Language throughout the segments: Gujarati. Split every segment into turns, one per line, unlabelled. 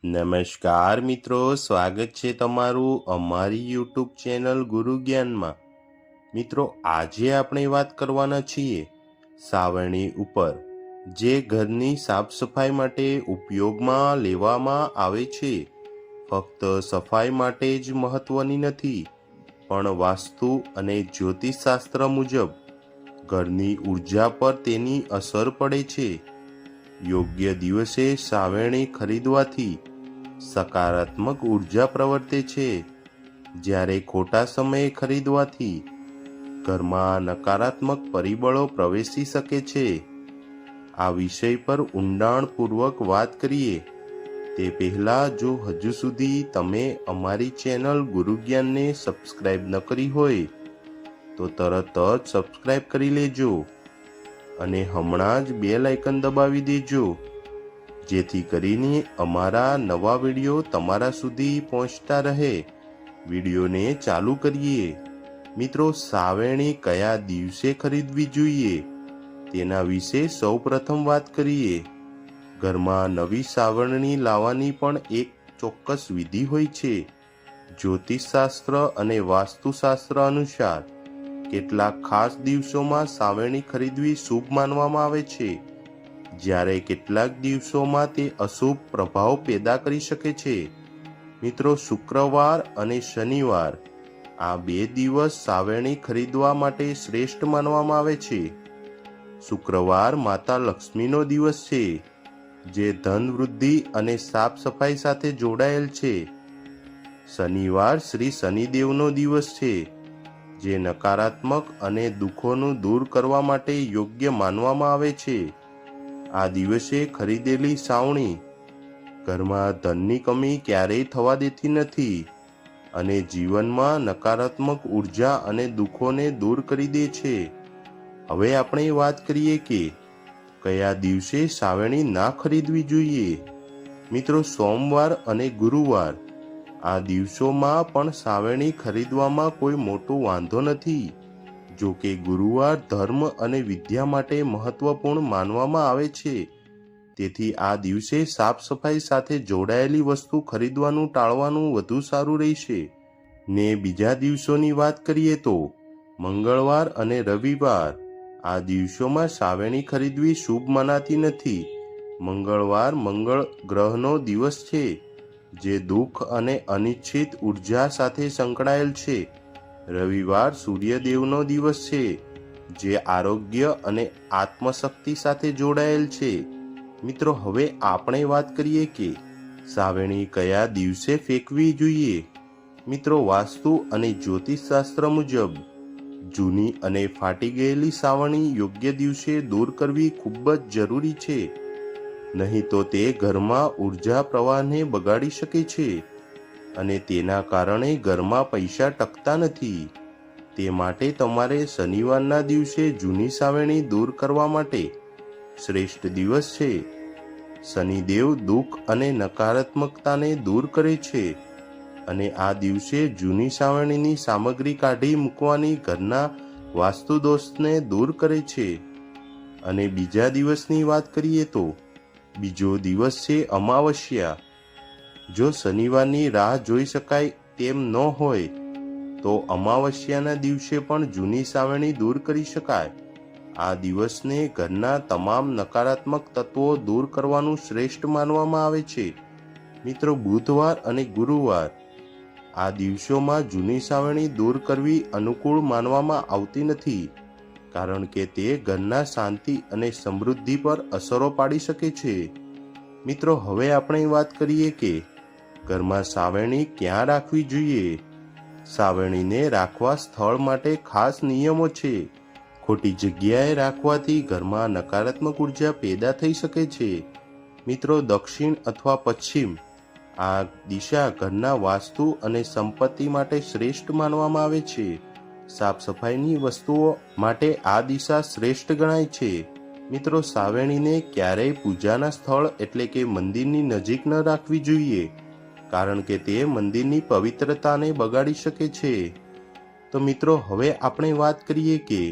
નમસ્કાર મિત્રો, સ્વાગત છે તમારું અમારી યુટ્યુબ ચેનલ ગુરુ જ્ઞાનમાં। મિત્રો, આજે આપણે વાત કરવાના છીએ સાવરણી ઉપર, જે ઘરની સાફ સફાઈ માટે ઉપયોગમાં લેવામાં આવે છે। ફક્ત સફાઈ માટે જ મહત્વની નથી, પણ વાસ્તુ અને જ્યોતિષશાસ્ત્ર મુજબ ઘરની ઉર્જા પર તેની અસર પડે છે। યોગ્ય દિવસે સાવરણી ખરીદવાથી સકારાત્મક ઉર્જા પ્રવર્તે છે, જ્યારે ખોટા સમયે ખરીદવાથી ઘરમાં નકારાત્મક પરિબળો પ્રવેશી શકે છે। આ વિષય પર ઊંડાણપૂર્વક વાત કરીએ તે પહેલાં, જો હજુ સુધી તમે અમારી ચેનલ ગુરુ જ્ઞાનને સબસ્ક્રાઈબ ન કરી હોય તો તરત જ સબસ્ક્રાઈબ કરી લેજો અને હમણાં જ બેલ આઇકન દબાવી દેજો, જેથી કરીને અમારા નવા વિડીયો તમારા સુધી પહોંચતા રહે। વિડીયોને ચાલુ કરીએ। મિત્રો, સાવરણી કયા દિવસે ખરીદવી જોઈએ તેના વિશે સૌપ્રથમ વાત કરીએ। ઘરમાં નવી સાવરણી લાવવાની પણ એક ચોક્કસ વિધિ હોય છે। જ્યોતિષશાસ્ત્ર અને વાસ્તુશાસ્ત્ર અનુસાર કેટલાક ખાસ દિવસોમાં સાવરણી ખરીદવી શુભ માનવામાં આવે છે, જ્યારે કેટલાક દિવસોમાં તે અશુભ પ્રભાવ પેદા કરી શકે છે। મિત્રો, શુક્રવાર અને શનિવાર આ બે દિવસ સાવરણી ખરીદવા માટે શ્રેષ્ઠ માનવામાં આવે છે। શુક્રવાર માતા લક્ષ્મીનો દિવસ છે, જે ધન વૃદ્ધિ અને સાફ સફાઈ સાથે જોડાયેલ છે। શનિવાર શ્રી શનિદેવનો દિવસ છે, જે નકારાત્મક અને દુઃખોનું દૂર કરવા માટે યોગ્ય માનવામાં આવે છે। આ દિવસે ખરીદેલી સાવરણી ઘરમાં ધનની કમી ક્યારેય થવા દેતી નથી અને જીવનમાં નકારાત્મક ઉર્જા અને દુઃખોને દૂર કરી દે છે। હવે આપણે વાત કરીએ કે કયા દિવસે સાવરણી ના ખરીદવી જોઈએ। મિત્રો, સોમવાર અને ગુરુવાર આ દિવસોમાં પણ સાવરણી ખરીદવામાં કોઈ મોટો વાંધો નથી। જો કે ગુરુવાર ધર્મ અને વિદ્યા માટે મહત્વપૂર્ણ માનવામાં આવે છે, તેથી આ દિવસે સાફ સફાઈ સાથે જોડાયેલી વસ્તુ ખરીદવાનું ટાળવાનું વધુ સારું રહેશે। ને બીજા દિવસોની વાત કરીએ તો મંગળવાર અને રવિવાર આ દિવસોમાં સાવરણી ખરીદવી શુભ મનાતી નથી। મંગળવાર મંગળ ગ્રહનો દિવસ છે, જે દુઃખ અને અનિશ્ચિત ઉર્જા સાથે સંકળાયેલ છે। રવિવાર સૂર્યદેવનો દિવસ છે, જે આરોગ્ય અને આત્મશક્તિ સાથે જોડાયેલ છે। મિત્રો, હવે આપણે વાત કરીએ કે સાવરણી કયા દિવસે ફેંકવી જોઈએ। મિત્રો, વાસ્તુ અને જ્યોતિષશાસ્ત્ર મુજબ જૂની અને ફાટી ગયેલી સાવરણી યોગ્ય દિવસે દૂર કરવી ખૂબ જ જરૂરી છે, નહીં તો તે ઘરમાં ઉર્જા પ્રવાહને બગાડી શકે છે અને તેના કારણે ઘરમાં પૈસા ટકતા નથી। તે માટે તમારે શનિવારના દિવસે જૂની સાવરણી દૂર કરવા માટે શ્રેષ્ઠ દિવસ છે। શનિદેવ દુઃખ અને નકારાત્મકતાને દૂર કરે છે અને આ દિવસે જૂની સાવરણીની સામગ્રી કાઢી મૂકવાની ઘરના વાસ્તુ દોષને દૂર કરે છે। અને બીજા દિવસની વાત કરીએ તો બીજો દિવસ છે અમાવસ્યા। જો શનિવારની રાહ જોઈ શકાય તેમ ન હોય તો અમાવસ્યાના દિવસે પણ જૂની સાવરણી દૂર કરી શકાય। આ દિવસને ઘરના તમામ નકારાત્મક તત્વો દૂર કરવાનું શ્રેષ્ઠ માનવામાં આવે છે। મિત્રો, બુધવાર અને ગુરુવાર આ દિવસોમાં જૂની સાવરણી દૂર કરવી અનુકૂળ માનવામાં આવતી નથી, કારણ કે તે ઘરના શાંતિ અને સમૃદ્ધિ પર અસરો પાડી શકે છે। મિત્રો, હવે આપણે વાત કરીએ કે ઘરમાં સાવરણી ક્યાં રાખવી જોઈએ। સાવરણીને રાખવા સ્થળ માટે ખાસ નિયમો છે। ખોટી જગ્યાએ રાખવાથી ઘરમાં નકારાત્મક ઉર્જા પેદા થઈ શકે છે। મિત્રો, દક્ષિણ અથવા પશ્ચિમ આ દિશા ઘરના વાસ્તુ અને સંપત્તિ માટે શ્રેષ્ઠ માનવામાં આવે છે। સાફ સફાઈની વસ્તુઓ માટે આ દિશા શ્રેષ્ઠ ગણાય છે। મિત્રો, સાવરણીને ક્યારેય પૂજાના સ્થળ એટલે કે મંદિરની નજીક ન રાખવી જોઈએ, કારણ કે તે મંદિરની પવિત્રતાને બગાડી શકે છે। તો મિત્રો, હવે આપણે વાત કરીએ કે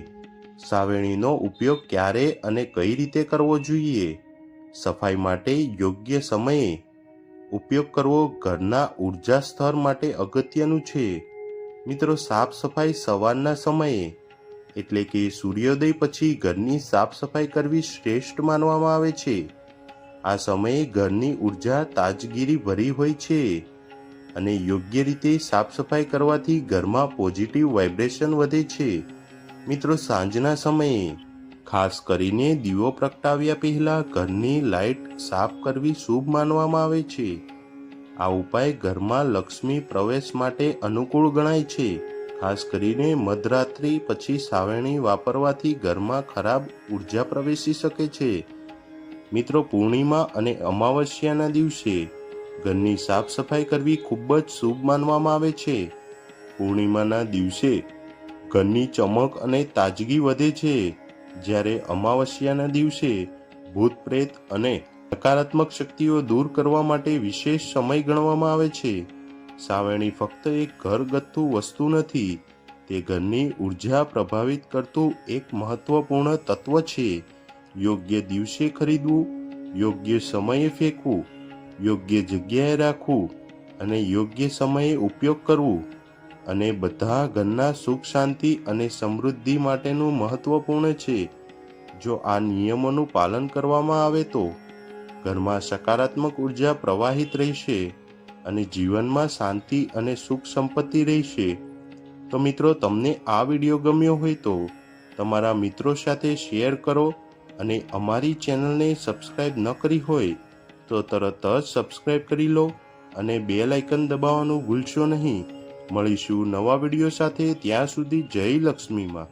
સાવરણીનો ઉપયોગ ક્યારે અને કઈ રીતે કરવો જોઈએ। સફાઈ માટે યોગ્ય સમયે ઉપયોગ કરવો ઘરના ઉર્જા સ્તર માટે અગત્યનું છે. મિત્રો, સાફ સફાઈ સવારના સમયે એટલે કે સૂર્યોદય પછી ઘરની સાફ સફાઈ કરવી શ્રેષ્ઠ માનવામાં આવે છે. આ સમયે ઘરની ઉર્જા તાજગીરી ભરી હોય છે અને યોગ્ય રીતે સાફ સફાઈ કરવાથી ઘરમાં પોઝિટિવ વાઇબ્રેશન વધે છે. મિત્રો, સાંજના સમયે ખાસ કરીને દીવો પ્રગટાવ્યા પહેલા ઘરની લાઇટ સાફ કરવી શુભ માનવામાં આવે છે. આ ઉપાય ઘરમાં લક્ષ્મી પ્રવેશ માટે અનુકૂળ ગણાય છે. ખાસ કરીને મધરાત્રિ પછી સાવરણી વાપરવાથી ઘરમાં ખરાબ ઉર્જા પ્રવેશી શકે છે. મિત્રો, પૂર્ણિમા અને અમાવસ્યાના દિવસે ઘરની સાફ સફાઈ કરવી ખૂબ જ શુભ માનવામાં આવે છે. પૂર્ણિમાના દિવસે ઘરની ચમક અને તાજગી વધે છે, જ્યારે અમાવસ્યાના દિવસે ભૂત પ્રેત અને નકારાત્મક શક્તિઓ દૂર કરવા માટે વિશેષ સમય ગણવામાં આવે છે. સાવરણી ફક્ત એક ઘરગથ્થુ વસ્તુ નથી, તે ઘરની ઉર્જા પ્રભાવિત કરતું એક મહત્વપૂર્ણ તત્વ છે. યોગ્ય દિવસે ખરીદવું, યોગ્ય સમયે ફેંકવું, યોગ્ય જગ્યાએ રાખવું અને યોગ્ય સમયે ઉપયોગ કરવું અને બધા ઘરના સુખ શાંતિ અને સમૃદ્ધિ માટેનું મહત્વપૂર્ણ છે. જો આ નિયમોનું પાલન કરવામાં આવે તો ઘરમાં સકારાત્મક ઉર્જા પ્રવાહિત રહેશે અને જીવનમાં શાંતિ અને સુખ સંપત્તિ રહેશે. તો મિત્રો, તમને આ વિડીયો ગમ્યો હોય તો તમારા મિત્રો સાથે શેર કરો અને અમારી ચેનલને સબસ્ક્રાઇબ ન કરી હોય તો તરત જ સબસ્ક્રાઇબ કરી લો અને બેલ આઇકન દબાવવાનું ભૂલશો નહીં. મળીશું નવા વિડીયો સાથે. ત્યાં સુધી જય લક્ષ્મીમાં.